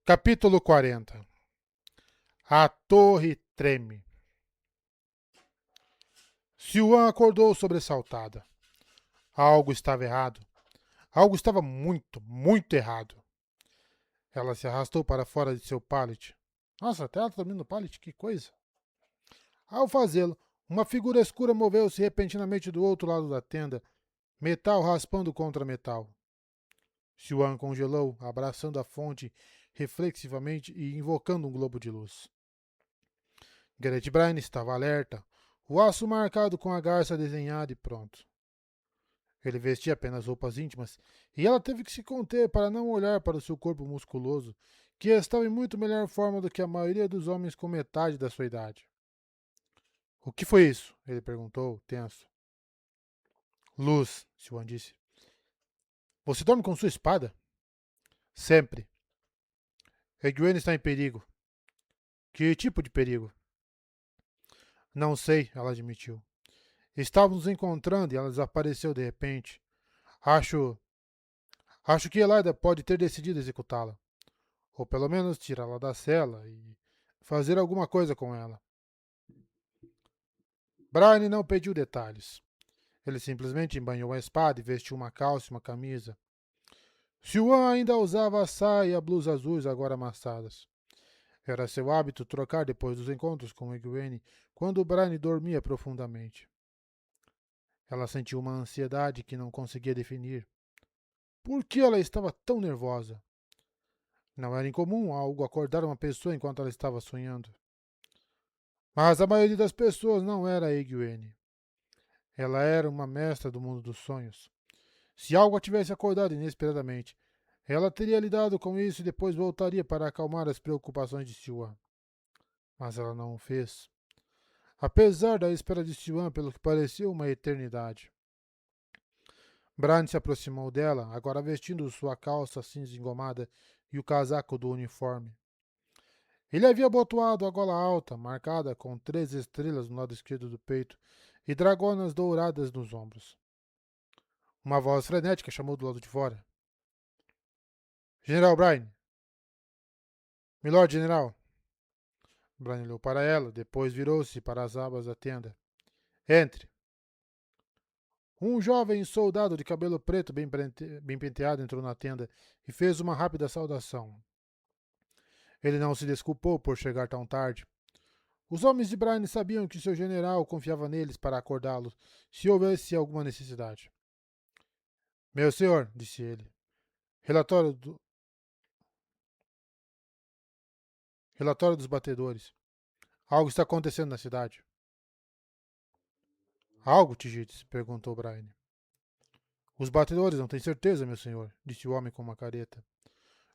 Capítulo 40. A torre treme. Siuan acordou sobressaltada. Algo estava errado. Algo estava muito, muito errado. Ela se arrastou para fora de seu pallet. Nossa, até ela tá dormindo no pallet, que coisa. Ao fazê-lo, uma figura escura moveu-se repentinamente do outro lado da tenda, metal raspando contra metal. Siuan congelou, abraçando a fonte reflexivamente e invocando um globo de luz. Gareth Bryan estava alerta, o aço marcado com a garça desenhada e pronto. Ele vestia apenas roupas íntimas, e ela teve que se conter para não olhar para o seu corpo musculoso, que estava em muito melhor forma do que a maioria dos homens com metade da sua idade. O que foi isso? Ele perguntou, tenso. Luz, Siuan disse. Você dorme com sua espada? Sempre. Egwene está em perigo. Que tipo de perigo? Não sei, ela admitiu. Estávamos nos encontrando e ela desapareceu de repente. Acho que Elaida pode ter decidido executá-la. Ou pelo menos tirá-la da cela e fazer alguma coisa com ela. Brian não pediu detalhes. Ele simplesmente embanhou a espada e vestiu uma calça e uma camisa. Siuan ainda usava a saia e a blusa azuis agora amassadas. Era seu hábito trocar depois dos encontros com Egwene quando Brian dormia profundamente. Ela sentiu uma ansiedade que não conseguia definir. Por que ela estava tão nervosa? Não era incomum algo acordar uma pessoa enquanto ela estava sonhando. Mas a maioria das pessoas não era a Egwene. Ela era uma mestra do mundo dos sonhos. Se algo a tivesse acordado inesperadamente, ela teria lidado com isso e depois voltaria para acalmar as preocupações de Siuan. Mas ela não o fez. Apesar da espera de Siuan pelo que parecia uma eternidade. Bran se aproximou dela, agora vestindo sua calça cinza engomada e o casaco do uniforme. Ele havia abotoado a gola alta, marcada com 3 estrelas no lado esquerdo do peito e dragonas douradas nos ombros. Uma voz frenética chamou do lado de fora. General Bryan! Milord General! Bryan olhou para ela, depois virou-se para as abas da tenda. Entre! Um jovem soldado de cabelo preto bem penteado entrou na tenda e fez uma rápida saudação. Ele não se desculpou por chegar tão tarde. Os homens de Bryan sabiam que seu general confiava neles para acordá-los se houvesse alguma necessidade. Meu senhor, disse ele. Relatório, Relatório dos batedores. Algo está acontecendo na cidade. Algo, Tigites? Perguntou Bryan. Os batedores não têm certeza, meu senhor, disse o homem com uma careta.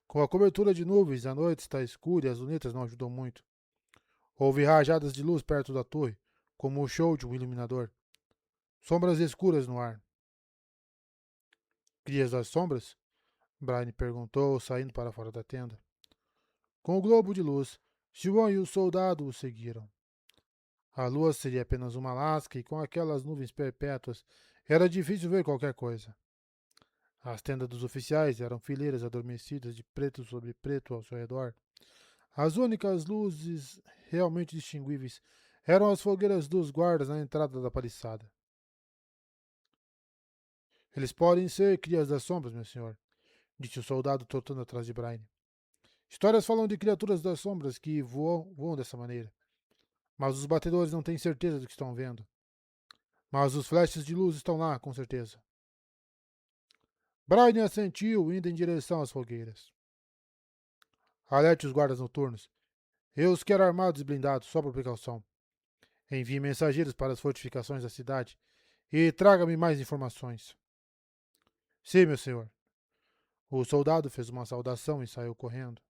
Com a cobertura de nuvens, a noite está escura e as lunetas não ajudam muito. Houve rajadas de luz perto da torre, como o show de um iluminador. Sombras escuras no ar. Crias das sombras? Bryan perguntou, saindo para fora da tenda. Com o globo de luz, Siuan e o soldado o seguiram. A lua seria apenas uma lasca e com aquelas nuvens perpétuas era difícil ver qualquer coisa. As tendas dos oficiais eram fileiras adormecidas de preto sobre preto ao seu redor. As únicas luzes realmente distinguíveis eram as fogueiras dos guardas na entrada da paliçada. Eles podem ser crias das sombras, meu senhor, disse o soldado trotando atrás de Bryan. Histórias falam de criaturas das sombras que voam dessa maneira. Mas os batedores não têm certeza do que estão vendo. Mas os flashes de luz estão lá, com certeza. Bryan assentiu, indo em direção às fogueiras. Alerte os guardas noturnos. Eu os quero armados e blindados, só por precaução. Envie mensageiros para as fortificações da cidade e traga-me mais informações. Sim, meu senhor. O soldado fez uma saudação e saiu correndo.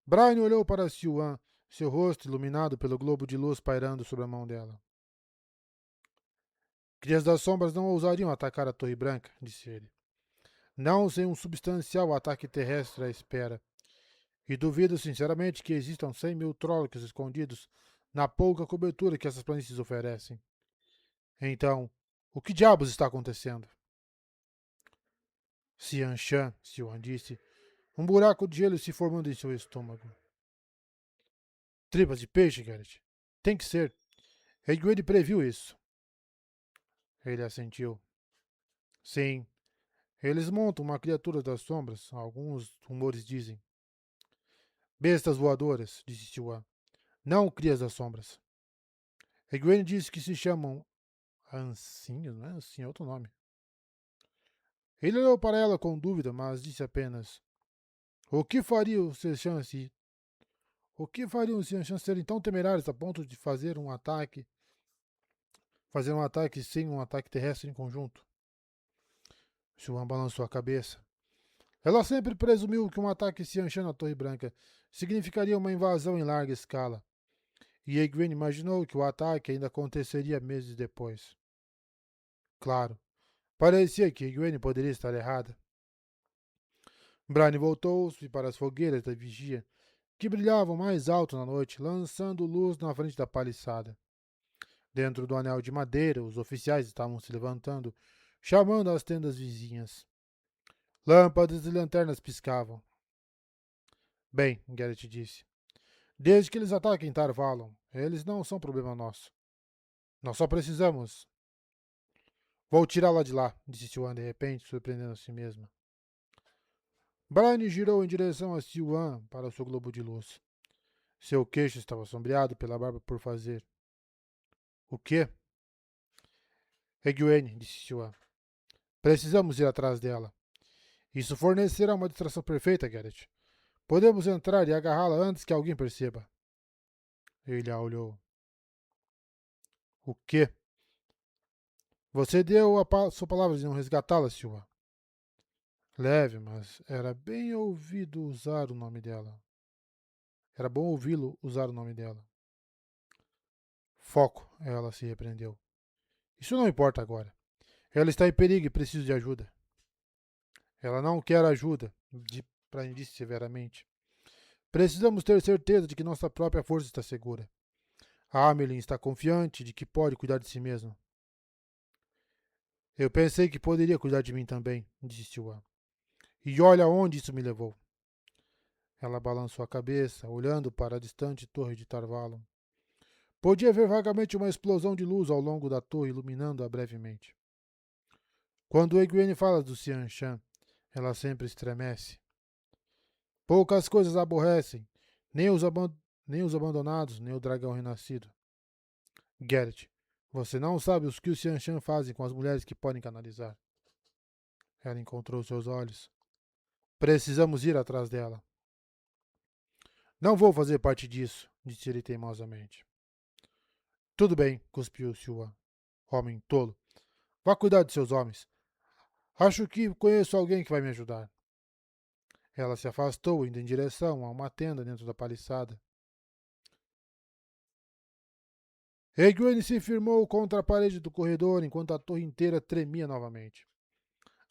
Bryan olhou para Siuan, seu rosto iluminado pelo globo de luz pairando sobre a mão dela. Crias das sombras não ousariam atacar a Torre Branca, disse ele. Não sem um substancial ataque terrestre à espera. E duvido sinceramente que existam 100.000 Trollocs escondidos na pouca cobertura que essas planícies oferecem. Então, o que diabos está acontecendo? Sian disse. Um buraco de gelo se formando em seu estômago. Tripas de peixe, Garrett. Tem que ser. Egwene previu isso. Ele assentiu. Sim. Eles montam uma criatura das sombras, alguns rumores dizem. Bestas voadoras, disse Siwan. Não crias das sombras. Egwene disse que se chamam ancinhos, não é ancinho, é outro nome. Ele olhou para ela com dúvida, mas disse apenas: O que faria os Seanchan se... O que fariam os Seanchan serem tão temerários a ponto de fazer um ataque sem um ataque terrestre em conjunto? Siwan balançou a cabeça. Ela sempre presumiu que um ataque Seanchan na Torre Branca significaria uma invasão em larga escala. E Egwene imaginou que o ataque ainda aconteceria meses depois. Claro, parecia que Egwene poderia estar errada. Bran voltou-se para as fogueiras da vigia, que brilhavam mais alto na noite, lançando luz na frente da paliçada. Dentro do anel de madeira, os oficiais estavam se levantando, chamando as tendas vizinhas. Lâmpadas e lanternas piscavam. Bem, Garrett disse, desde que eles ataquem Tarvalon, eles não são problema nosso. Nós só precisamos... Vou tirá-la de lá, disse Siwan de repente, surpreendendo a si mesma. Bran girou em direção a Siwan para o seu globo de luz. Seu queixo estava sombreado pela barba por fazer. O quê? Egwene, disse Siwan. Precisamos ir atrás dela. Isso fornecerá uma distração perfeita, Garrett. Podemos entrar e agarrá-la antes que alguém perceba. Ele a olhou. O quê? Você deu sua palavra de não resgatá-la, Siwan. Leve, mas era bem ouvido usar o nome dela. Era bom ouvi-lo usar o nome dela. Foco, ela se repreendeu. Isso não importa agora. Ela está em perigo e precisa de ajuda. Ela não quer ajuda, Bran disse severamente. Precisamos ter certeza de que nossa própria força está segura. A Amelin está confiante de que pode cuidar de si mesma. Eu pensei que poderia cuidar de mim também, disse Siwan. E olha onde isso me levou. Ela balançou a cabeça, olhando para a distante torre de Tarvalon. Podia ver vagamente uma explosão de luz ao longo da torre, iluminando-a brevemente. Quando Egwene fala do Seanchan, ela sempre estremece. Poucas coisas aborrecem, nem os abandonados, nem o dragão renascido. Garrett, você não sabe os que os Seanchan fazem com as mulheres que podem canalizar. Ela encontrou seus olhos. Precisamos ir atrás dela. Não vou fazer parte disso, disse ele teimosamente. Tudo bem, cuspiu Siwan. Homem tolo. Vá cuidar de seus homens. Acho que conheço alguém que vai me ajudar. Ela se afastou, indo em direção a uma tenda dentro da paliçada. Egwene se firmou contra a parede do corredor enquanto a torre inteira tremia novamente.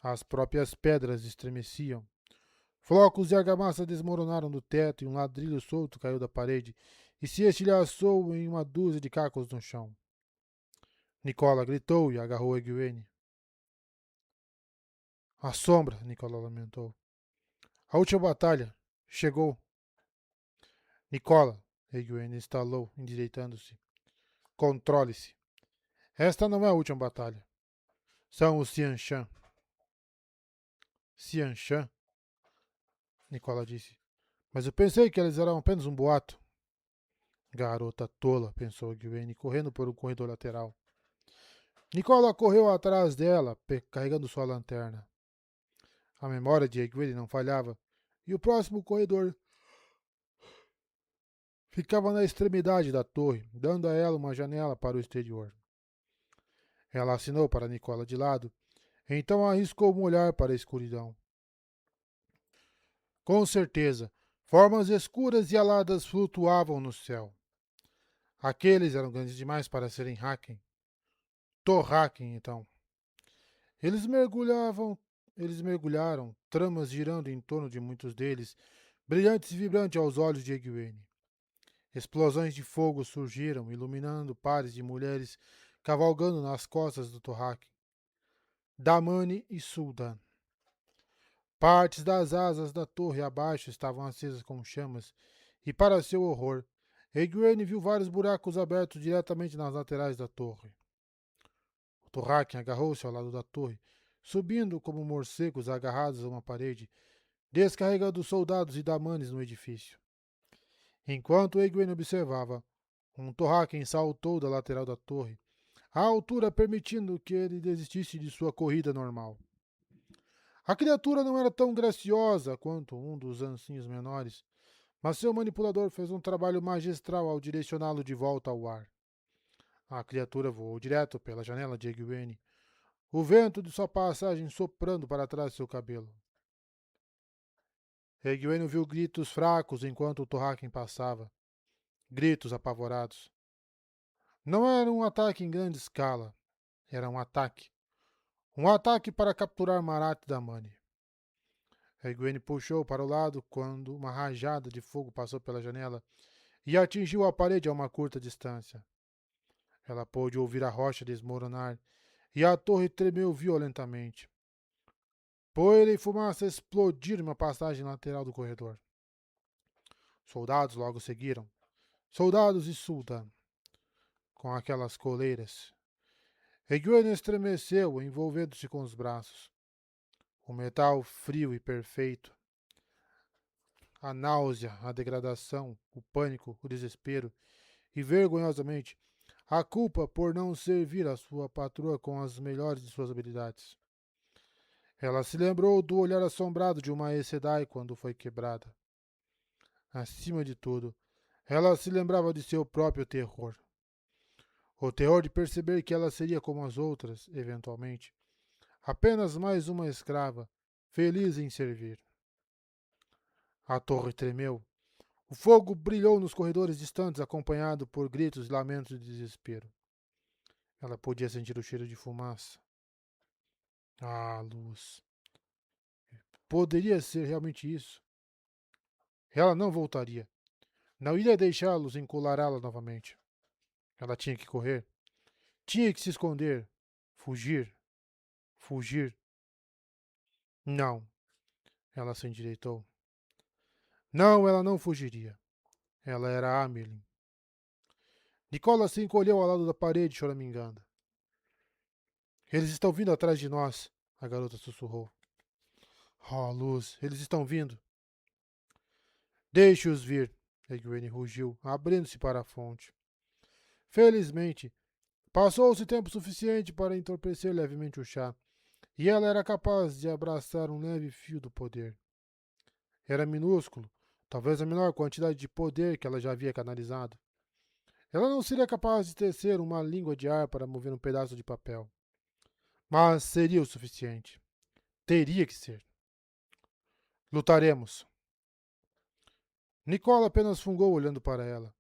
As próprias pedras estremeciam. Flocos de argamassa desmoronaram do teto e um ladrilho solto caiu da parede e se estilhaçou em uma dúzia de cacos no chão. Nicola gritou e agarrou Egwene. A sombra, Nicola lamentou. A última batalha. Chegou. Nicola, Egwene estalou, endireitando-se. Controle-se. Esta não é a última batalha. São os Seanchan. Seanchan? Nicola disse. Mas eu pensei que eles eram apenas um boato. Garota tola, pensou Egwene, correndo por um corredor lateral. Nicola correu atrás dela, carregando sua lanterna. A memória de Egwene não falhava, e o próximo corredor ficava na extremidade da torre, dando a ela uma janela para o exterior. Ela assinou para Nicola de lado, então arriscou um olhar para a escuridão. Com certeza, formas escuras e aladas flutuavam no céu. Aqueles eram grandes demais para serem Haken. Torraken, então. Eles mergulhavam, eles mergulharam, tramas girando em torno de muitos deles, brilhantes e vibrantes aos olhos de Egwene. Explosões de fogo surgiram, iluminando pares de mulheres cavalgando nas costas do Torraken. Damani e Suldan. Partes das asas da torre abaixo estavam acesas com chamas, e para seu horror, Egwene viu vários buracos abertos diretamente nas laterais da torre. O Torraken agarrou-se ao lado da torre, subindo como morcegos agarrados a uma parede, descarregando soldados e damanes no edifício. Enquanto Egwene observava, um Torraken saltou da lateral da torre, à altura permitindo que ele desistisse de sua corrida normal. A criatura não era tão graciosa quanto um dos ancinhos menores, mas seu manipulador fez um trabalho magistral ao direcioná-lo de volta ao ar. A criatura voou direto pela janela de Egwene, o vento de sua passagem soprando para trás de seu cabelo. Egwene ouviu gritos fracos enquanto o Torraken passava. Gritos apavorados. Não era um ataque em grande escala. Era um ataque. Um ataque para capturar Marat Damani. Egwene puxou para o lado quando uma rajada de fogo passou pela janela e atingiu a parede a uma curta distância. Ela pôde ouvir a rocha desmoronar e a torre tremeu violentamente. Poeira e fumaça explodiram uma passagem lateral do corredor. Soldados logo seguiram. Soldados e Sultan, com aquelas coleiras. Egwene estremeceu, envolvendo-se com os braços. O metal frio e perfeito. A náusea, a degradação, o pânico, o desespero e, vergonhosamente, a culpa por não servir a sua patroa com as melhores de suas habilidades. Ela se lembrou do olhar assombrado de uma Aes Sedai quando foi quebrada. Acima de tudo, ela se lembrava de seu próprio terror. O terror de perceber que ela seria como as outras, eventualmente. Apenas mais uma escrava, feliz em servir. A torre tremeu. O fogo brilhou nos corredores distantes, acompanhado por gritos e lamentos de desespero. Ela podia sentir o cheiro de fumaça. Ah, luz. Poderia ser realmente isso. Ela não voltaria. Não iria deixá-los encolará-la novamente. Ela tinha que correr. Tinha que se esconder. Fugir. Fugir. Não. Ela se endireitou. Não, ela não fugiria. Ela era Amerlin. Nicola se encolheu ao lado da parede, choramingando. Eles estão vindo atrás de nós, a garota sussurrou. Oh, Luz, eles estão vindo. Deixe-os vir, Egwene rugiu, abrindo-se para a fonte. Felizmente, passou-se tempo suficiente para entorpecer levemente o chá, e ela era capaz de abraçar um leve fio do poder. Era minúsculo, talvez a menor quantidade de poder que ela já havia canalizado. Ela não seria capaz de tecer uma língua de ar para mover um pedaço de papel. Mas seria o suficiente. Teria que ser. Lutaremos. Nicola apenas fungou olhando para ela.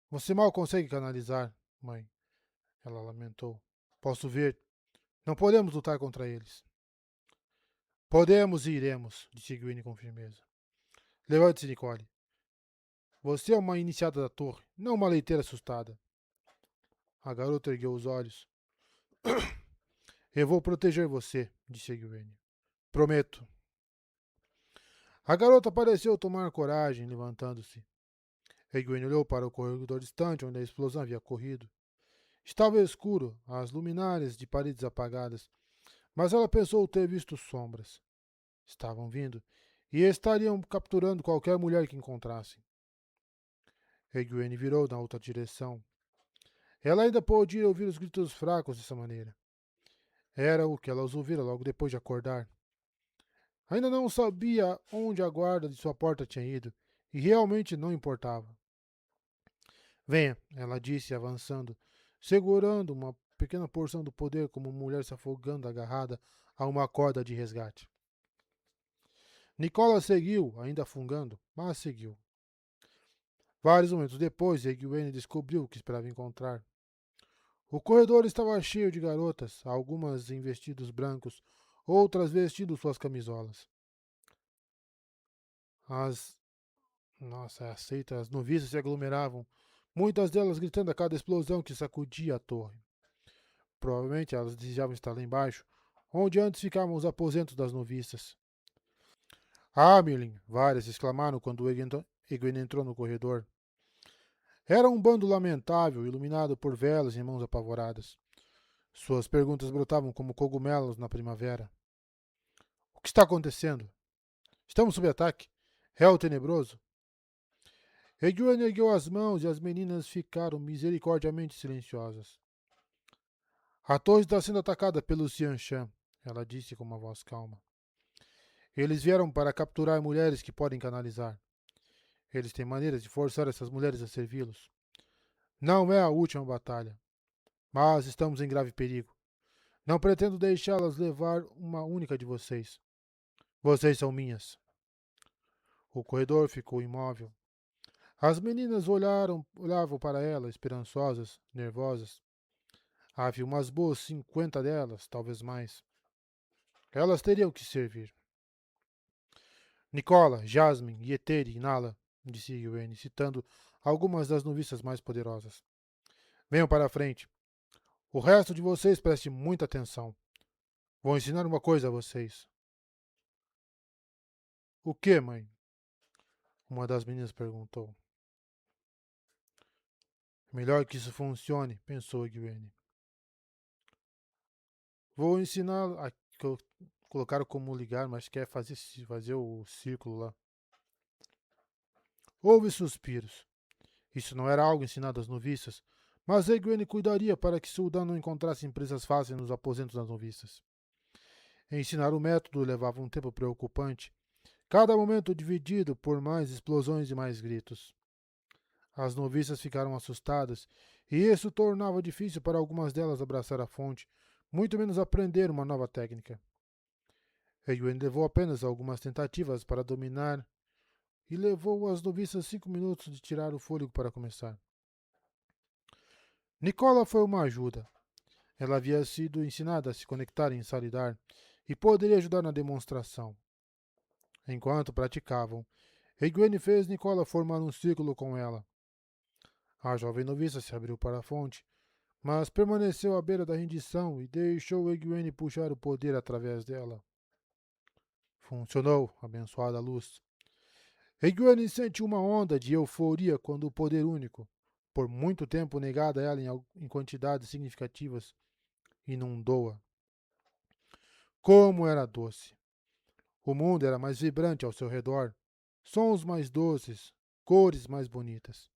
Você mal consegue canalizar, mãe. Ela lamentou. Posso ver. Não podemos lutar contra eles. Podemos e iremos, disse Gwyn com firmeza. Levante-se, Nicole. Você é uma iniciada da torre, não uma leiteira assustada. A garota ergueu os olhos. Eu vou proteger você, disse Gwyn. Prometo. A garota pareceu tomar coragem, levantando-se. Egwene olhou para o corredor distante onde a explosão havia ocorrido. Estava escuro, as luminárias de paredes apagadas, mas ela pensou ter visto sombras. Estavam vindo, e estariam capturando qualquer mulher que encontrassem. Egwene virou na outra direção. Ela ainda podia ouvir os gritos fracos dessa maneira. Era o que ela os ouvira logo depois de acordar. Ainda não sabia onde a guarda de sua porta tinha ido, e realmente não importava. Venha, ela disse, avançando, segurando uma pequena porção do poder como uma mulher se afogando agarrada a uma corda de resgate. Nicola seguiu, ainda fungando, mas seguiu. Vários momentos depois, Egwene descobriu o que esperava encontrar. O corredor estava cheio de garotas, algumas em vestidos brancos, outras vestindo suas camisolas. As noviças se aglomeravam, muitas delas gritando a cada explosão que sacudia a torre. Provavelmente elas desejavam estar lá embaixo, onde antes ficavam os aposentos das noviças. Ah, Merlin! Várias exclamaram quando Egwene entrou no corredor. Era um bando lamentável, iluminado por velas e mãos apavoradas. Suas perguntas brotavam como cogumelos na primavera. O que está acontecendo? Estamos sob ataque. É o tenebroso? Egwene ergueu as mãos e as meninas ficaram misericordiamente silenciosas. A torre está sendo atacada pelos Xianshan, ela disse com uma voz calma. Eles vieram para capturar mulheres que podem canalizar. Eles têm maneiras de forçar essas mulheres a servi-los. Não é a última batalha, mas estamos em grave perigo. Não pretendo deixá-las levar uma única de vocês. Vocês são minhas. O corredor ficou imóvel. As meninas olhavam para ela, esperançosas, nervosas. Havia umas boas 50 delas, talvez mais. Elas teriam que servir. Nicola, Jasmine, Yeteri e Nala, disse Yuen, citando algumas das noviças mais poderosas. Venham para a frente. O resto de vocês preste muita atenção. Vou ensinar uma coisa a vocês. O que, mãe? Uma das meninas perguntou. Melhor que isso funcione, pensou Yuen. Vou ensinar a colocar como ligar, mas quer fazer o círculo lá. Houve suspiros. Isso não era algo ensinado às noviças, mas Egwene cuidaria para que Suldan não encontrasse empresas fáceis nos aposentos das noviças. Ensinar o método levava um tempo preocupante, cada momento dividido por mais explosões e mais gritos. As noviças ficaram assustadas, e isso tornava difícil para algumas delas abraçar a fonte, muito menos aprender uma nova técnica. Egwene levou apenas algumas tentativas para dominar e levou as noviças 5 minutos de tirar o fôlego para começar. Nicola foi uma ajuda. Ela havia sido ensinada a se conectar em Salidar e poderia ajudar na demonstração. Enquanto praticavam, Egwene fez Nicola formar um círculo com ela. A jovem noviça se abriu para a fonte, mas permaneceu à beira da rendição e deixou Egwene puxar o poder através dela. Funcionou, abençoada luz. Egwene sentiu uma onda de euforia quando o poder único, por muito tempo negado a ela em quantidades significativas, inundou-a. Como era doce! O mundo era mais vibrante ao seu redor, sons mais doces, cores mais bonitas.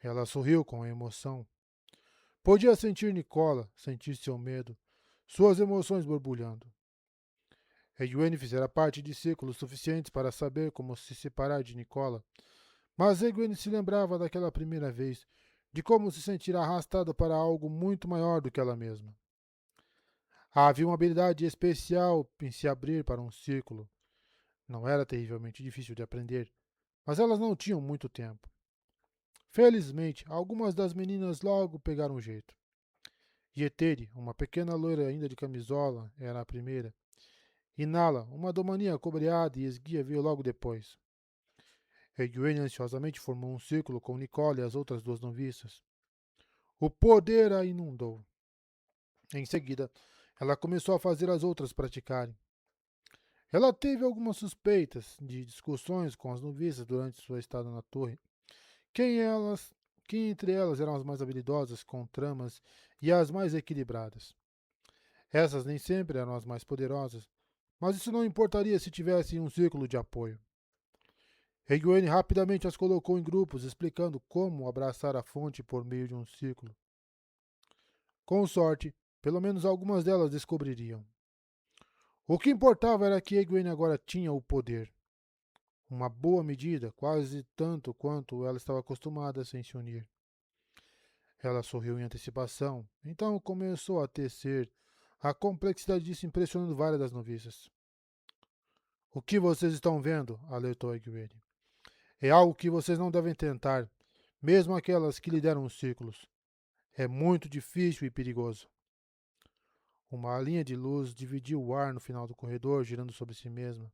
Ela sorriu com emoção. Podia sentir Nicola, sentir seu medo, suas emoções borbulhando. Egwene fizera parte de círculos suficientes para saber como se separar de Nicola, mas Egwene se lembrava daquela primeira vez, de como se sentir arrastada para algo muito maior do que ela mesma. Havia uma habilidade especial em se abrir para um círculo. Não era terrivelmente difícil de aprender, mas elas não tinham muito tempo. Felizmente, algumas das meninas logo pegaram jeito. Yeteri, uma pequena loira ainda de camisola, era a primeira. E Nala, uma domania cobreada e esguia, veio logo depois. Egwene ansiosamente formou um círculo com Nicole e as outras duas noviças. O poder a inundou. Em seguida, ela começou a fazer as outras praticarem. Ela teve algumas suspeitas de discussões com as noviças durante sua estada na torre. Quem elas, quem entre elas eram as mais habilidosas com tramas e as mais equilibradas. Essas nem sempre eram as mais poderosas, mas isso não importaria se tivessem um círculo de apoio. Egwene rapidamente as colocou em grupos, explicando como abraçar a fonte por meio de um círculo. Com sorte, pelo menos algumas delas descobririam. O que importava era que Egwene agora tinha o poder. Uma boa medida, quase tanto quanto ela estava acostumada sem se unir. Ela sorriu em antecipação, então começou a tecer. A complexidade disso impressionando várias das noviças. O que vocês estão vendo? Alertou Egwene. É algo que vocês não devem tentar, mesmo aquelas que lideram os círculos. É muito difícil e perigoso. Uma linha de luz dividiu o ar no final do corredor, girando sobre si mesma.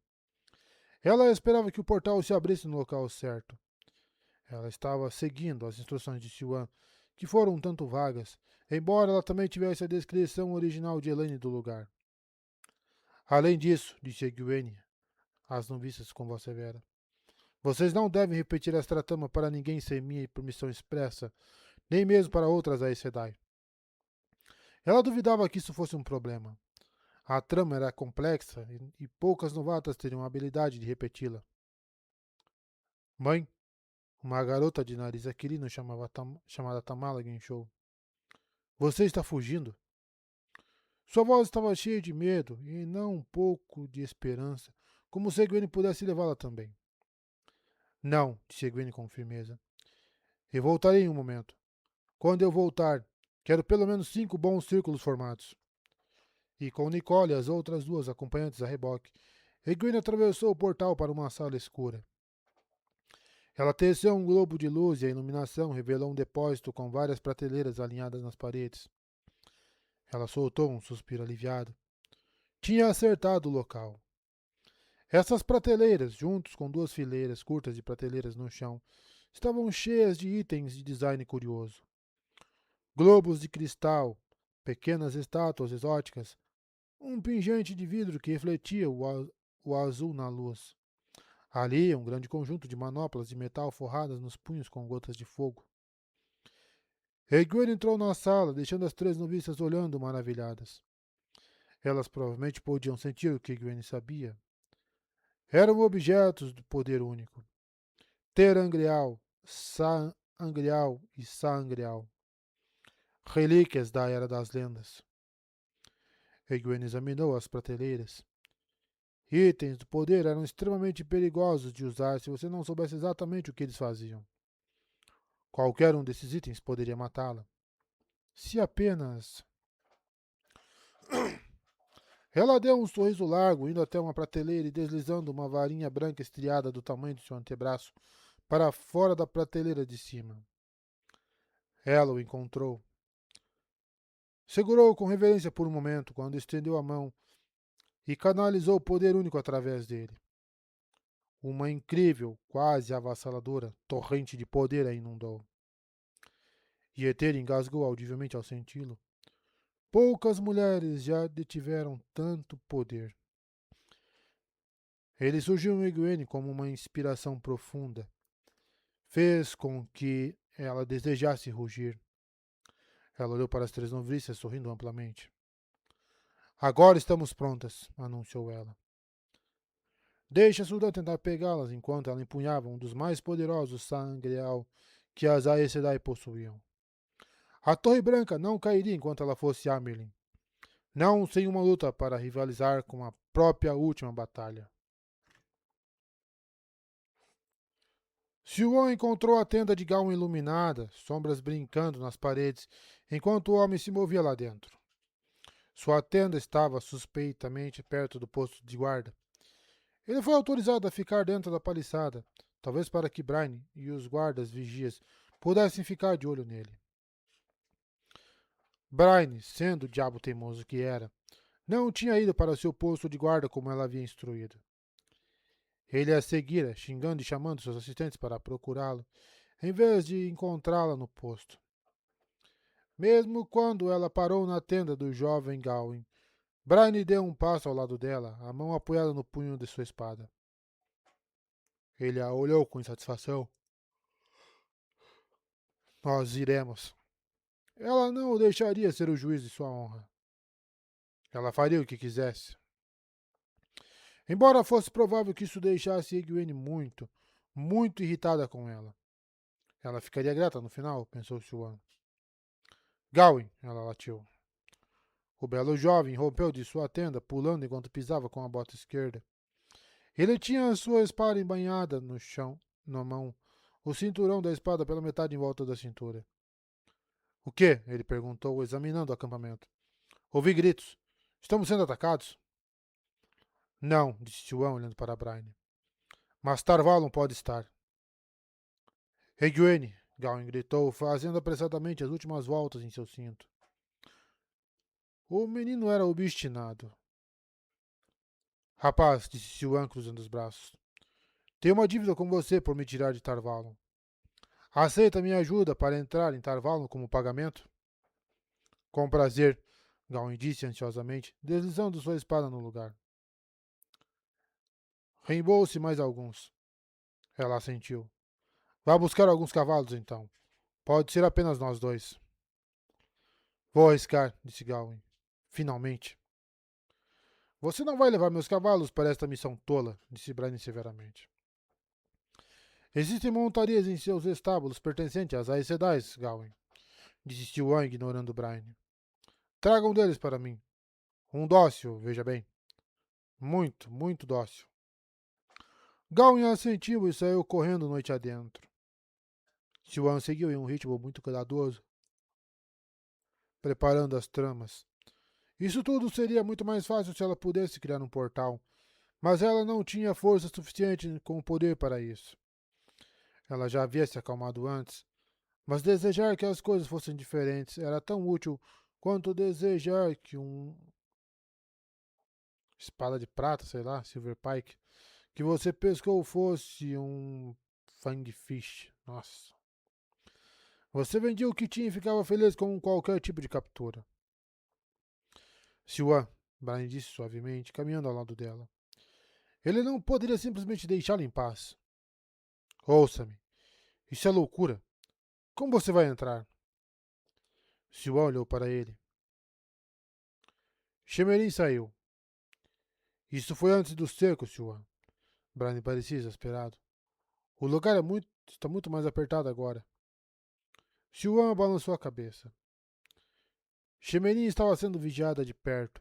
Ela esperava que o portal se abrisse no local certo. Ela estava seguindo as instruções de Siwan, que foram um tanto vagas, embora ela também tivesse a descrição original de Elaine do lugar. Além disso, disse Egwene, as noviças com voz severa. Vocês não devem repetir esta trama para ninguém sem minha permissão expressa, nem mesmo para outras Aes Sedai. Ela duvidava que isso fosse um problema. A trama era complexa e poucas novatas teriam a habilidade de repeti-la. Mãe, uma garota de nariz aquilino chamada Tamala guinchou. Você está fugindo? Sua voz estava cheia de medo e não um pouco de esperança, como se Egwene pudesse levá-la também. Não, disse Egwene com firmeza. Eu voltarei em um momento. Quando eu voltar, quero pelo menos 5 bons círculos formados. E com Nicole e as outras 2 acompanhantes a reboque, Egwene atravessou o portal para uma sala escura. Ela teceu um globo de luz e a iluminação revelou um depósito com várias prateleiras alinhadas nas paredes. Ela soltou um suspiro aliviado. Tinha acertado o local. Essas prateleiras, juntos com 2 fileiras curtas de prateleiras no chão, estavam cheias de itens de design curioso. Globos de cristal, pequenas estátuas exóticas, um pingente de vidro que refletia o azul na luz. Ali, um grande conjunto de manoplas de metal forradas nos punhos com gotas de fogo. Egwene entrou na sala, deixando as 3 noviças olhando maravilhadas. Elas provavelmente podiam sentir o que Egwene sabia. Eram objetos do poder único. Terangreal, Sangreal e Sangreal. Relíquias da Era das Lendas. Egwene examinou as prateleiras. Itens do poder eram extremamente perigosos de usar se você não soubesse exatamente o que eles faziam. Qualquer um desses itens poderia matá-la. Se apenas... Ela deu um sorriso largo, indo até uma prateleira e deslizando uma varinha branca estriada do tamanho do seu antebraço para fora da prateleira de cima. Ela o encontrou. Segurou-o com reverência por um momento, quando estendeu a mão e canalizou o poder único através dele. Uma incrível, quase avassaladora, torrente de poder a inundou. Yeter engasgou audivelmente ao senti-lo. Poucas mulheres já detiveram tanto poder. Ele surgiu em Egwene como uma inspiração profunda. Fez com que ela desejasse rugir. Ela olhou para as 3 noviças, sorrindo amplamente. Agora estamos prontas, anunciou ela. Deixe a Sultã tentar pegá-las enquanto ela empunhava um dos mais poderosos sangreal que as Aes Sedai possuíam. A Torre Branca não cairia enquanto ela fosse Amyrlin. Não sem uma luta para rivalizar com a própria última batalha. Siuan encontrou a tenda de Gawain iluminada, sombras brincando nas paredes, enquanto o homem se movia lá dentro. Sua tenda estava suspeitamente perto do posto de guarda. Ele foi autorizado a ficar dentro da paliçada, talvez para que Brian e os guardas vigias pudessem ficar de olho nele. Brian, sendo o diabo teimoso que era, não tinha ido para seu posto de guarda como ela havia instruído. Ele a seguira, xingando e chamando seus assistentes para procurá-lo, em vez de encontrá-la no posto. Mesmo quando ela parou na tenda do jovem Gawain, Brian deu um passo ao lado dela, a mão apoiada no punho de sua espada. Ele a olhou com insatisfação. Nós iremos. Ela não o deixaria ser o juiz de sua honra. Ela faria o que quisesse. Embora fosse provável que isso deixasse Egwene muito, muito irritada com ela. Ela ficaria grata no final, pensou Siuan. Gawain, ela latiu. O belo jovem rompeu de sua tenda, pulando enquanto pisava com a bota esquerda. Ele tinha sua espada embanhada no chão, na mão, o cinturão da espada pela metade em volta da cintura. O que? Ele perguntou, examinando o acampamento. Ouvi gritos. Estamos sendo atacados? Não, disse Siuan olhando para Brian. Mas Tarvalon pode estar. Egwene, Gawain gritou, fazendo apressadamente as últimas voltas em seu cinto. O menino era obstinado. Rapaz, disse Siuan cruzando os braços. Tenho uma dívida com você por me tirar de Tarvalon. Aceita minha ajuda para entrar em Tarvalon como pagamento? Com prazer, Gawain disse ansiosamente, deslizando sua espada no lugar. Reembolse mais alguns. Ela assentiu. Vá buscar alguns cavalos, então. Pode ser apenas nós dois. Vou arriscar, disse Gawain. Finalmente. Você não vai levar meus cavalos para esta missão tola, disse Brian severamente. Existem montarias em seus estábulos pertencentes às Aes Sedai, Gawain, disse Siuan, ignorando Brian. Traga um deles para mim. Um dócil, veja bem. Muito, muito dócil. Gawain assentiu e saiu correndo noite adentro. Siuan seguiu em um ritmo muito cuidadoso, preparando as tramas. Isso tudo seria muito mais fácil se ela pudesse criar um portal, mas ela não tinha força suficiente com o poder para isso. Ela já havia se acalmado antes, mas desejar que as coisas fossem diferentes era tão útil quanto desejar que espada de prata, sei lá, Silver Pike, que você pescou fosse um fangfish. Nossa. Você vendia o que tinha e ficava feliz com qualquer tipo de captura. Siuan, Brian disse suavemente, caminhando ao lado dela. Ele não poderia simplesmente deixá-la em paz. Ouça-me. Isso é loucura. Como você vai entrar? Siuan olhou para ele. Shemerin saiu. Isso foi antes do cerco, Siuan. Brian parecia exasperado. O lugar está muito mais apertado agora. Siuan balançou a cabeça. Shemerin estava sendo vigiada de perto.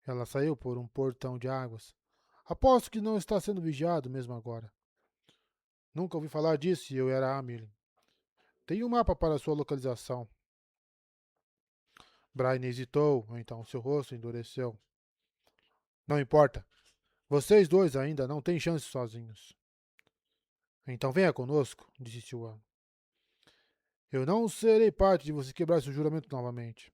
Ela saiu por um portão de águas. Aposto que não está sendo vigiado mesmo agora. Nunca ouvi falar disso e eu era Amelin. Tem um mapa para sua localização. Brian hesitou, então seu rosto endureceu. Não importa. Vocês dois ainda não têm chance sozinhos. Então venha conosco, disse Siuan. Eu não serei parte de você quebrar seu juramento novamente.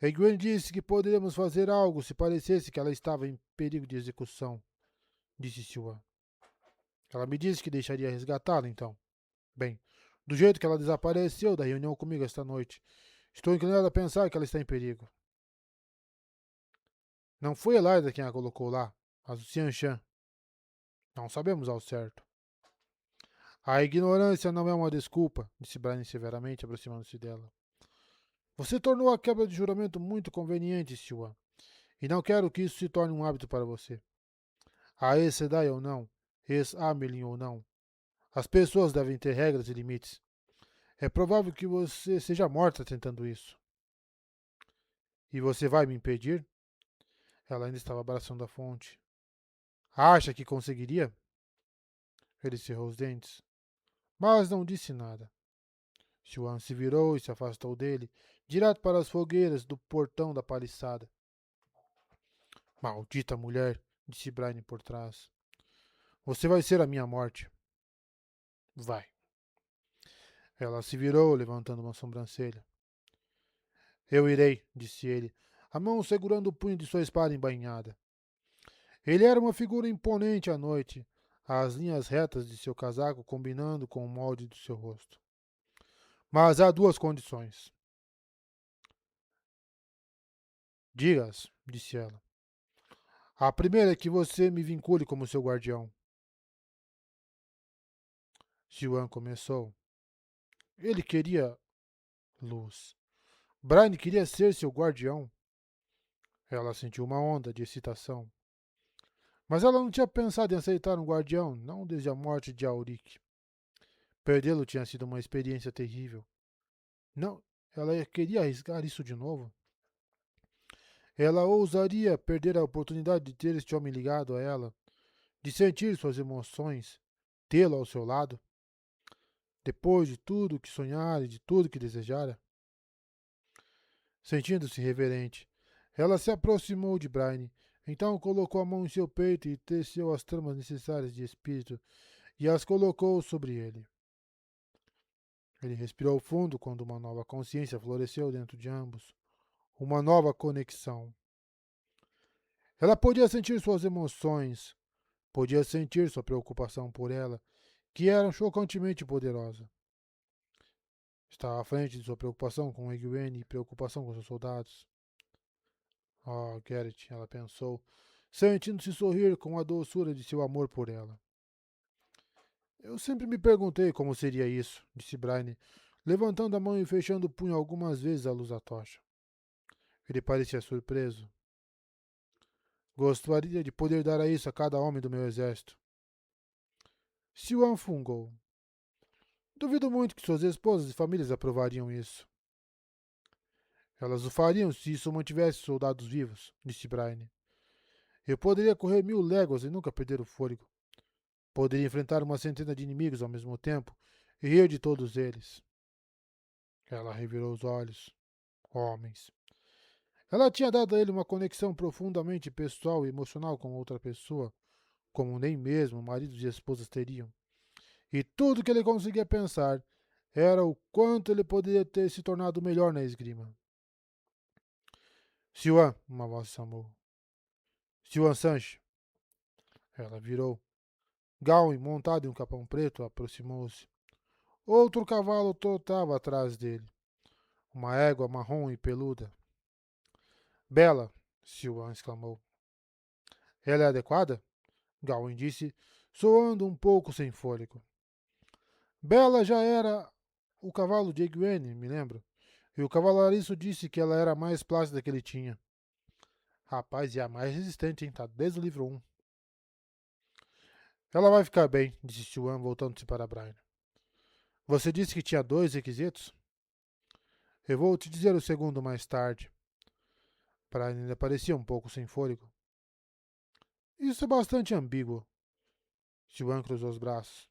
Egwene disse que poderíamos fazer algo se parecesse que ela estava em perigo de execução, disse Siuan. Ela me disse que deixaria resgatá-la, então. Bem, do jeito que ela desapareceu da reunião comigo esta noite, estou inclinado a pensar que ela está em perigo. Não foi Eliza quem a colocou lá, mas o Xian Shan. Não sabemos ao certo. A ignorância não é uma desculpa, disse Brian severamente, aproximando-se dela. Você tornou a quebra de juramento muito conveniente, Siuan, e não quero que isso se torne um hábito para você. A ex-Sedai ou não, ex-Amelin ou não, as pessoas devem ter regras e limites. É provável que você seja morta tentando isso. E você vai me impedir? Ela ainda estava abraçando a fonte. Acha que conseguiria? Ele cerrou os dentes, mas não disse nada. Siuan se virou e se afastou dele, direto para as fogueiras do portão da paliçada. Maldita mulher, disse Brian por trás. Você vai ser a minha morte. Vai. Ela se virou, levantando uma sobrancelha. Eu irei, disse ele, a mão segurando o punho de sua espada embainhada. Ele era uma figura imponente à noite, as linhas retas de seu casaco combinando com o molde do seu rosto. Mas há duas condições. Diga-as, disse ela. A primeira é que você me vincule como seu guardião. Siuan começou. Ele queria luz. Brian queria ser seu guardião. Ela sentiu uma onda de excitação. Mas ela não tinha pensado em aceitar um guardião, não desde a morte de Auric. Perdê-lo tinha sido uma experiência terrível. Não, ela queria arriscar isso de novo. Ela ousaria perder a oportunidade de ter este homem ligado a ela, de sentir suas emoções, tê-lo ao seu lado, depois de tudo que sonhara e de tudo que desejara. Sentindo-se reverente, ela se aproximou de Brian, então colocou a mão em seu peito e teceu as tramas necessárias de espírito e as colocou sobre ele. Ele respirou fundo quando uma nova consciência floresceu dentro de ambos, uma nova conexão. Ela podia sentir suas emoções, podia sentir sua preocupação por ela, que era chocantemente poderosa. Estava à frente de sua preocupação com Egwene e preocupação com seus soldados. Oh, Geralt, ela pensou, sentindo-se sorrir com a doçura de seu amor por ela. Eu sempre me perguntei como seria isso, disse Brian, levantando a mão e fechando o punho algumas vezes à luz da tocha. Ele parecia surpreso. Gostaria de poder dar a isso a cada homem do meu exército. Siwan fungou. Duvido muito que suas esposas e famílias aprovariam isso. Elas o fariam se isso mantivesse soldados vivos, disse Brian. Eu poderia correr 1000 léguas e nunca perder o fôlego. Poderia enfrentar uma centena de inimigos ao mesmo tempo e rir de todos eles. Ela revirou os olhos. Homens. Ela tinha dado a ele uma conexão profundamente pessoal e emocional com outra pessoa, como nem mesmo maridos e esposas teriam. E tudo que ele conseguia pensar era o quanto ele poderia ter se tornado melhor na esgrima. Siwan, uma voz chamou. Siwan Sanche. Ela virou. Gawain, montado em um capão preto, aproximou-se. Outro cavalo trotava atrás dele. Uma égua marrom e peluda. Bela, Siwan exclamou. Ela é adequada? Gawain disse, soando um pouco sem fôlego. Bela já era o cavalo de Egwene, me lembro. E o cavalariço disse que ela era a mais plácida que ele tinha. Rapaz, e a mais resistente, hein? Tá desde o livro 1. Ela vai ficar bem, disse Siwan, voltando-se para Brian. Você disse que tinha 2 requisitos? Eu vou te dizer o segundo mais tarde. Brian ainda parecia um pouco sem fôlego. Isso é bastante ambíguo. Siwan cruzou os braços.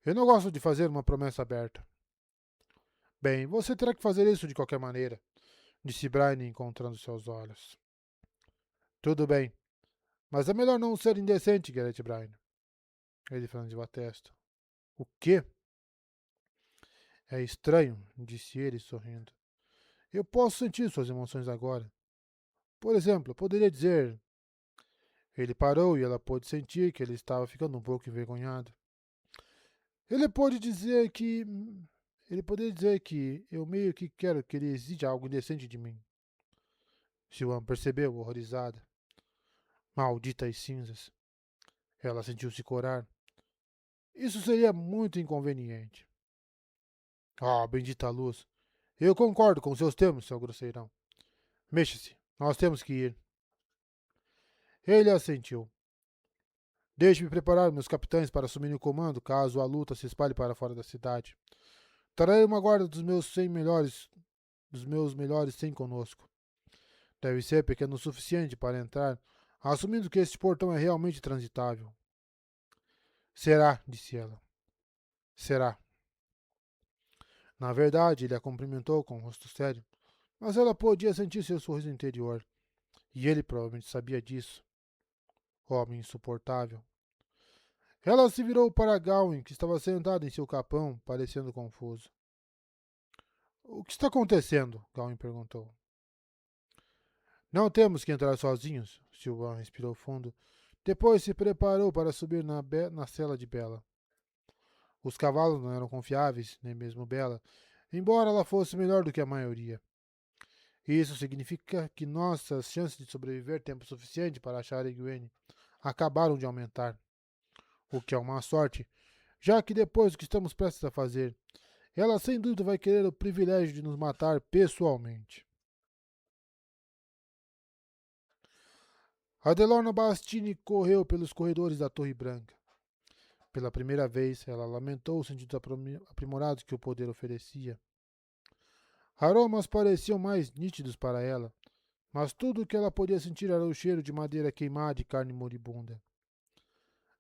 Eu não gosto de fazer uma promessa aberta. Bem, você terá que fazer isso de qualquer maneira, disse Brian, encontrando seus olhos. Tudo bem, mas é melhor não ser indecente, Garrett Brian. Ele franziu a testa. O quê? É estranho, disse ele, sorrindo. Eu posso sentir suas emoções agora. Por exemplo, eu poderia dizer. Ele parou e ela pôde sentir que ele estava ficando um pouco envergonhado. Ele pôde dizer que. Ele poderia dizer que eu meio que quero que ele exija algo indecente de mim. Siwan percebeu, horrorizada. Malditas cinzas. Ela sentiu-se corar. Isso seria muito inconveniente. Ah, bendita luz. Eu concordo com seus termos, seu grosseirão. Mexa-se. Nós temos que ir. Ele assentiu. Deixe-me preparar meus capitães para assumir o comando caso a luta se espalhe para fora da cidade. Trarei uma guarda dos meus melhores 100 conosco. Deve ser pequeno o suficiente para entrar, assumindo que este portão é realmente transitável. Será, disse ela. Será. Na verdade, ele a cumprimentou com um rosto sério, mas ela podia sentir seu sorriso interior, e ele provavelmente sabia disso. Homem insuportável. Ela se virou para Gawain, que estava sentado em seu capão, parecendo confuso. O que está acontecendo? Gawain perguntou. Não temos que entrar sozinhos, Siwan respirou fundo. Depois se preparou para subir na cela de Bela. Os cavalos não eram confiáveis, nem mesmo Bela, embora ela fosse melhor do que a maioria. Isso significa que nossas chances de sobreviver tempo suficiente para achar Egwene acabaram de aumentar, o que é uma sorte, já que depois do que estamos prestes a fazer, ela sem dúvida vai querer o privilégio de nos matar pessoalmente. Adelorna Bastini correu pelos corredores da Torre Branca. Pela primeira vez, ela lamentou os sentidos aprimorados que o poder oferecia. Aromas pareciam mais nítidos para ela, mas tudo o que ela podia sentir era o cheiro de madeira queimada e carne moribunda.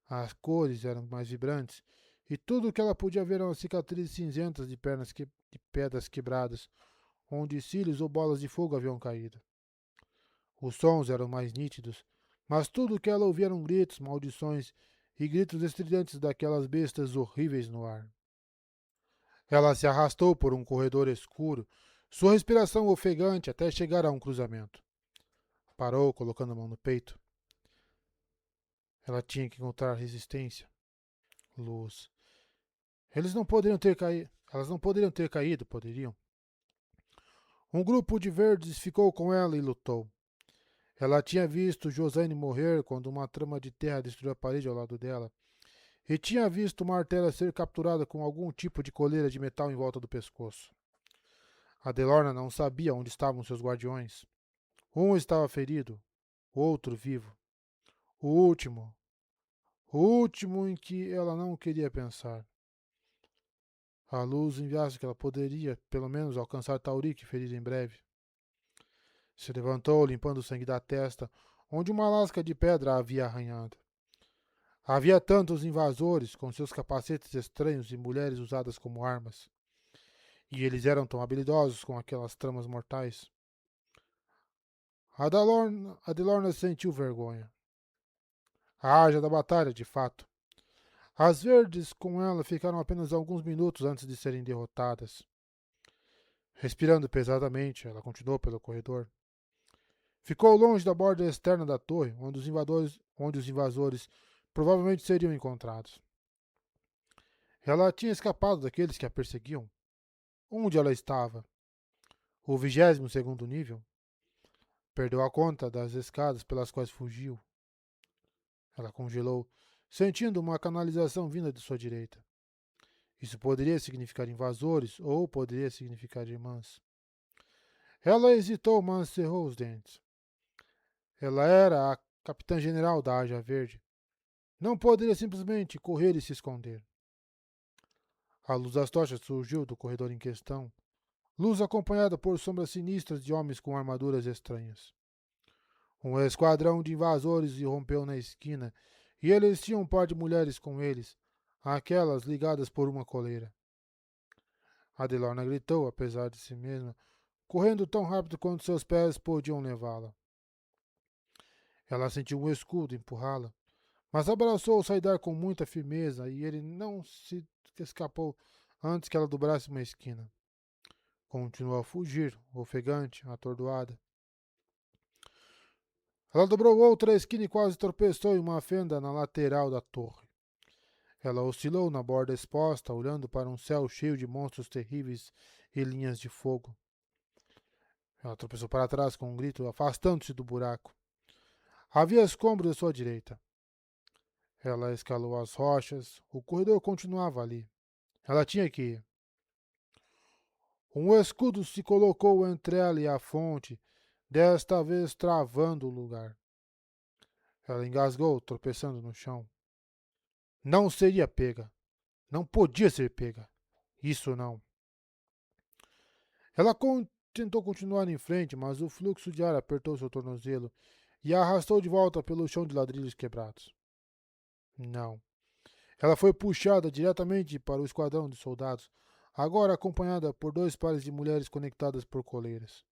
As cores eram mais vibrantes, e tudo o que ela podia ver eram cicatrizes cinzentas de pedras quebradas, onde cílios ou bolas de fogo haviam caído. Os sons eram mais nítidos, mas tudo o que ela ouvia eram gritos, maldições e gritos estridentes daquelas bestas horríveis no ar. Ela se arrastou por um corredor escuro, sua respiração ofegante até chegar a um cruzamento. Parou, colocando a mão no peito. Ela tinha que encontrar resistência. Luz. Elas não poderiam ter caído, poderiam? Um grupo de verdes ficou com ela e lutou. Ela tinha visto Josane morrer quando uma trama de terra destruiu a parede ao lado dela, e tinha visto Martela ser capturada com algum tipo de coleira de metal em volta do pescoço. Adelorna não sabia onde estavam seus guardiões. Um estava ferido, o outro vivo. O último. O último em que ela não queria pensar. A luz enviasse que ela poderia, pelo menos, alcançar Taurik, ferido em breve. Se levantou, limpando o sangue da testa, onde uma lasca de pedra a havia arranhado. Havia tantos invasores, com seus capacetes estranhos e mulheres usadas como armas. E eles eram tão habilidosos com aquelas tramas mortais. Adelorna sentiu vergonha. A Aja da batalha, de fato. As verdes com ela ficaram apenas alguns minutos antes de serem derrotadas. Respirando pesadamente, ela continuou pelo corredor. Ficou longe da borda externa da torre, onde os invasores provavelmente seriam encontrados. Ela tinha escapado daqueles que a perseguiam. Onde ela estava? O 22º nível? Perdeu a conta das escadas pelas quais fugiu. Ela congelou, sentindo uma canalização vinda de sua direita. Isso poderia significar invasores ou poderia significar irmãs. Ela hesitou, mas cerrou os dentes. Ela era a capitã-general da Aja Verde. Não poderia simplesmente correr e se esconder. A luz das tochas surgiu do corredor em questão, luz acompanhada por sombras sinistras de homens com armaduras estranhas. Um esquadrão de invasores irrompeu na esquina, e eles tinham um par de mulheres com eles, aquelas ligadas por uma coleira. Adelorna gritou, apesar de si mesma, correndo tão rápido quanto seus pés podiam levá-la. Ela sentiu um escudo empurrá-la, mas abraçou o Saidar com muita firmeza e ele não se escapou antes que ela dobrasse uma esquina. Continuou a fugir, ofegante, atordoada. Ela dobrou outra esquina e quase tropeçou em uma fenda na lateral da torre. Ela oscilou na borda exposta, olhando para um céu cheio de monstros terríveis e linhas de fogo. Ela tropeçou para trás com um grito, afastando-se do buraco. Havia escombros à sua direita. Ela escalou as rochas. O corredor continuava ali. Ela tinha que ir. Um escudo se colocou entre ela e a fonte, desta vez travando o lugar. Ela engasgou, tropeçando no chão. Não seria pega. Não podia ser pega. Isso não. Ela tentou continuar em frente, mas o fluxo de ar apertou seu tornozelo e a arrastou de volta pelo chão de ladrilhos quebrados. Não. Ela foi puxada diretamente para o esquadrão de soldados, agora acompanhada por 2 pares de mulheres conectadas por coleiras.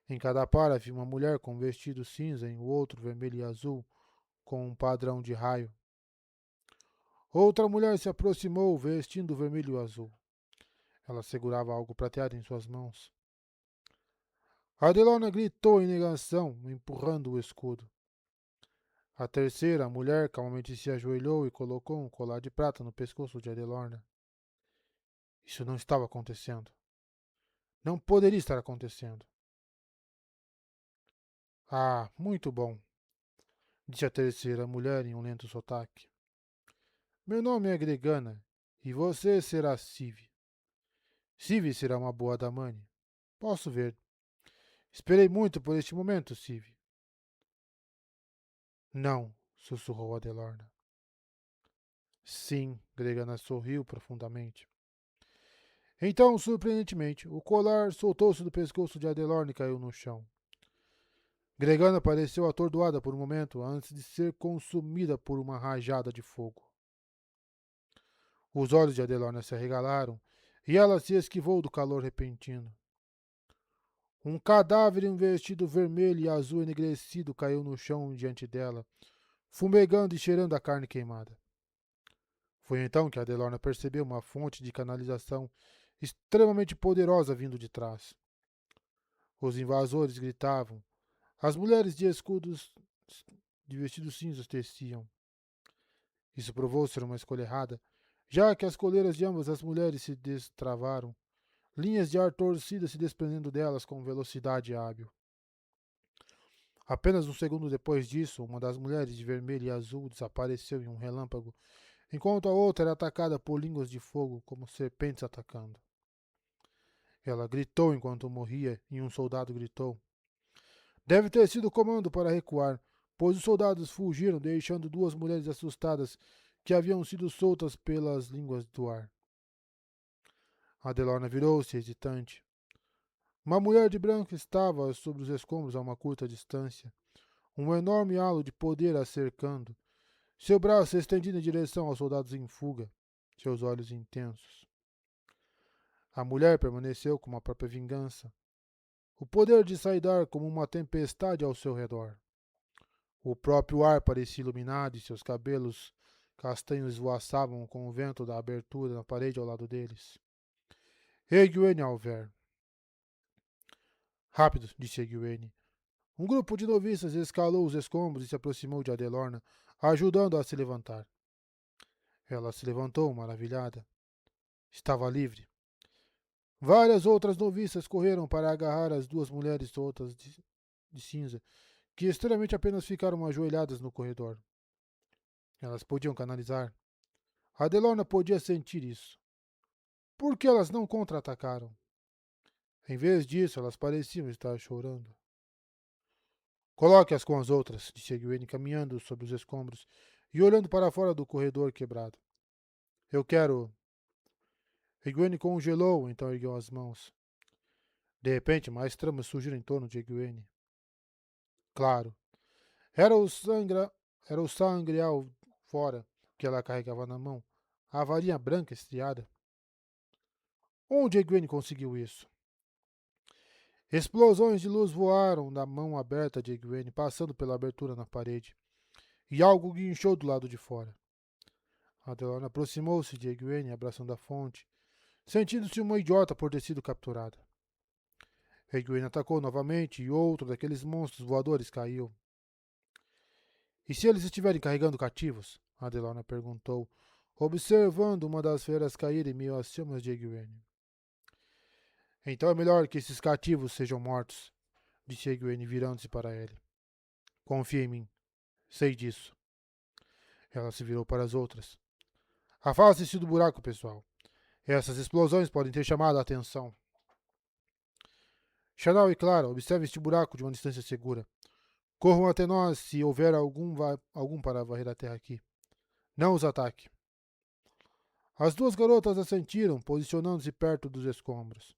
Em cada par havia uma mulher com um vestido cinza e o outro vermelho e azul, com um padrão de raio. Outra mulher se aproximou, vestindo vermelho e azul. Ela segurava algo prateado em suas mãos. Adelona gritou em negação, empurrando o escudo. A terceira mulher calmamente se ajoelhou e colocou um colar de prata no pescoço de Adelorna. Isso não estava acontecendo. Não poderia estar acontecendo. Ah, muito bom, disse a terceira mulher em um lento sotaque. Meu nome é Gregana, e você será Sivi. Sivi será uma boa damane. Posso ver. Esperei muito por este momento, Sivi. Não, sussurrou Adelorna. Sim, Gregana sorriu profundamente. Então, surpreendentemente, o colar soltou-se do pescoço de Adelorna e caiu no chão. Gregana pareceu atordoada por um momento antes de ser consumida por uma rajada de fogo. Os olhos de Adelorna se arregalaram e ela se esquivou do calor repentino. Um cadáver em um vestido vermelho e azul enegrecido caiu no chão diante dela, fumegando e cheirando a carne queimada. Foi então que Adelorna percebeu uma fonte de canalização extremamente poderosa vindo de trás. Os invasores gritavam. As mulheres de escudos de vestidos cinzas teciam. Isso provou ser uma escolha errada, já que as coleiras de ambas as mulheres se destravaram, linhas de ar torcidas se desprendendo delas com velocidade hábil. Apenas um segundo depois disso, uma das mulheres de vermelho e azul desapareceu em um relâmpago, enquanto a outra era atacada por línguas de fogo como serpentes atacando. Ela gritou enquanto morria e um soldado gritou. Deve ter sido comando para recuar, pois os soldados fugiram, deixando duas mulheres assustadas que haviam sido soltas pelas línguas do ar. Adelorna virou-se, hesitante. Uma mulher de branco estava sobre os escombros a uma curta distância, um enorme halo de poder a cercando, seu braço estendido em direção aos soldados em fuga, seus olhos intensos. A mulher permaneceu com a própria vingança, o poder de saidar como uma tempestade ao seu redor. O próprio ar parecia iluminado e seus cabelos castanhos esvoaçavam com o vento da abertura na parede ao lado deles. Egwene Alver. Rápido, disse Egwene. Um grupo de noviças escalou os escombros e se aproximou de Adelorna, ajudando-a a se levantar. Ela se levantou, maravilhada. Estava livre. Várias outras noviças correram para agarrar as duas mulheres soltas de cinza, que estranhamente apenas ficaram ajoelhadas no corredor. Elas podiam canalizar. Adelorna podia sentir isso. Por que elas não contra-atacaram? Em vez disso, elas pareciam estar chorando. Coloque-as com as outras, disse Egwene, caminhando sobre os escombros e olhando para fora do corredor quebrado. Eu quero. Egwene congelou, então ergueu as mãos. De repente, mais tramas surgiram em torno de Egwene. Claro, era o sangreal fora que ela carregava na mão, a varinha branca estriada. Onde Egwene conseguiu isso? Explosões de luz voaram da mão aberta de Egwene, passando pela abertura na parede, e algo guinchou do lado de fora. Adelorna aproximou-se de Egwene, abraçando a fonte, sentindo-se uma idiota por ter sido capturada. Egwene atacou novamente e outro daqueles monstros voadores caiu. E se eles estiverem carregando cativos? Adelorna perguntou, observando uma das feras cair em meio às chamas de Egwene. Então é melhor que esses cativos sejam mortos, disse Egwene, virando-se para ele. Confia em mim. Sei disso. Ela se virou para as outras. Afaste-se do buraco, pessoal. Essas explosões podem ter chamado a atenção. Chanel e Clara, observem este buraco de uma distância segura. Corram até nós se houver algum para varrer a terra aqui. Não os ataque. As duas garotas assentiram, posicionando-se perto dos escombros.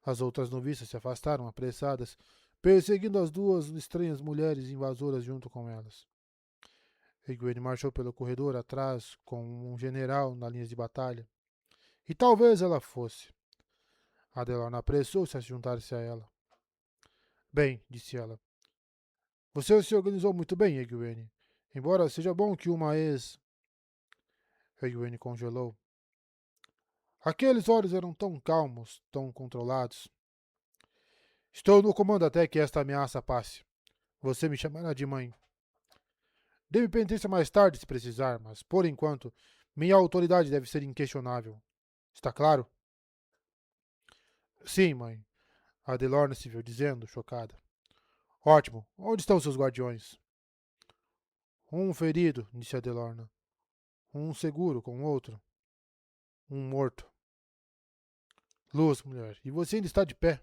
As outras noviças se afastaram apressadas, perseguindo as duas estranhas mulheres invasoras junto com elas. Egwene marchou pelo corredor atrás com um general na linha de batalha. E talvez ela fosse. Adelorna apressou-se a juntar-se a ela. Bem, disse ela. Você se organizou muito bem, Egwene. Embora seja bom que uma ex... Egwene congelou. Aqueles olhos eram tão calmos, tão controlados. Estou no comando até que esta ameaça passe. Você me chamará de mãe. Dê-me penitência mais tarde, se precisar, mas, por enquanto, minha autoridade deve ser inquestionável. Está claro? Sim, mãe. Adelorna se viu dizendo, chocada. Ótimo. Onde estão seus guardiões? Um ferido, disse Adelorna. Um seguro com outro. Um morto. Luz, mulher. E você ainda está de pé?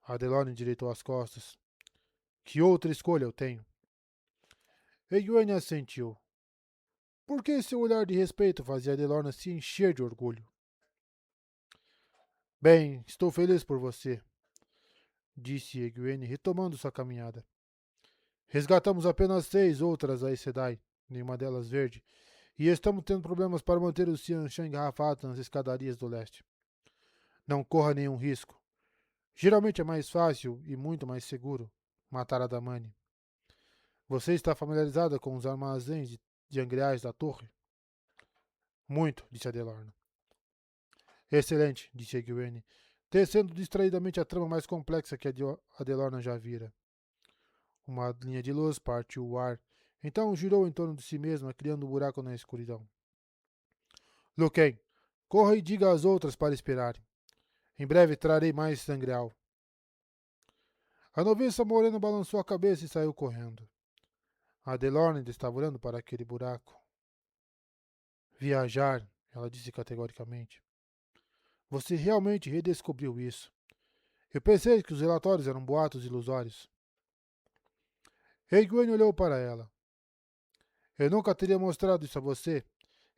Adelorna endireitou as costas. Que outra escolha eu tenho? Egwene assentiu. Por que seu olhar de respeito fazia Adelorna se encher de orgulho? Bem, estou feliz por você, disse Egwene, retomando sua caminhada. Resgatamos apenas 6 outras Aes Sedai, nenhuma delas verde, e estamos tendo problemas para manter o Xianshan engarrafado nas escadarias do leste. Não corra nenhum risco. Geralmente é mais fácil e muito mais seguro matar a Damani. Você está familiarizada com os armazéns de angreais da torre? Muito, disse Adelorna. Excelente, disse Egwene, tecendo distraidamente a trama mais complexa que Adelorna já vira. Uma linha de luz partiu o ar, então girou em torno de si mesma, criando um buraco na escuridão. Luquen, corra e diga às outras para esperarem. Em breve trarei mais sangreal. A noviça morena balançou a cabeça e saiu correndo. A Delorne ainda estava olhando para aquele buraco. Viajar, ela disse categoricamente. Você realmente redescobriu isso. Eu pensei que os relatórios eram boatos ilusórios. Egwene olhou para ela. Eu nunca teria mostrado isso a você,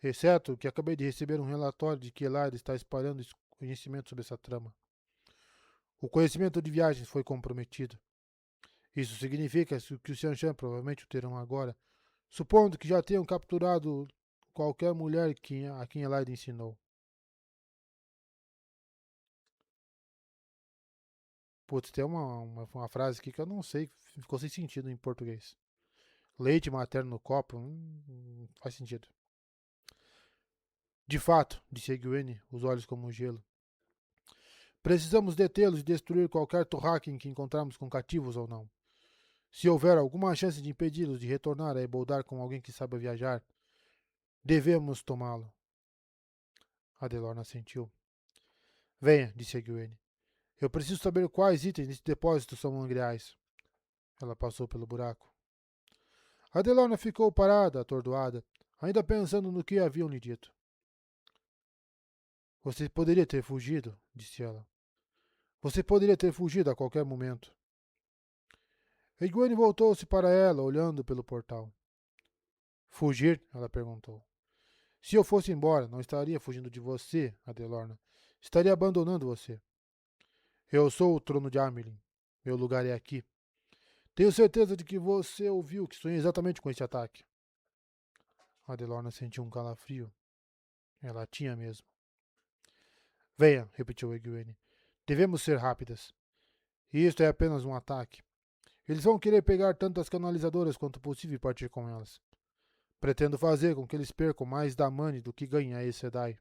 exceto que acabei de receber um relatório de que Elaida está espalhando conhecimento sobre essa trama. O conhecimento de viagens foi comprometido. Isso significa que os Xianshan provavelmente o terão agora, supondo que já tenham capturado qualquer mulher a quem Elaida ensinou. Putz, tem uma frase aqui que eu não sei, ficou sem sentido em português. Leite materno no copo, faz sentido. De fato, disse Egwene, os olhos como gelo. Precisamos detê-los e destruir qualquer Torrakin que encontrarmos com cativos ou não. Se houver alguma chance de impedi-los de retornar a Eboldar com alguém que saiba viajar, devemos tomá-lo. Adelorna assentiu. Venha, disse Egwene. Eu preciso saber quais itens desse depósito são mangreais. Ela passou pelo buraco. Adelorna ficou parada, atordoada, ainda pensando no que haviam lhe dito. Você poderia ter fugido, disse ela. Você poderia ter fugido a qualquer momento. Egwene voltou-se para ela, olhando pelo portal. Fugir? Ela perguntou. Se eu fosse embora, não estaria fugindo de você, Adelorna. Estaria abandonando você. Eu sou o trono de Amelin. Meu lugar é aqui. Tenho certeza de que você ouviu que sonhei exatamente com esse ataque. Adelorna sentiu um calafrio. Ela tinha mesmo. Venha, repetiu Egwene. Devemos ser rápidas. Isto é apenas um ataque. Eles vão querer pegar tantas canalizadoras quanto possível e partir com elas. Pretendo fazer com que eles percam mais da Mani do que ganhem a Aes Sedai.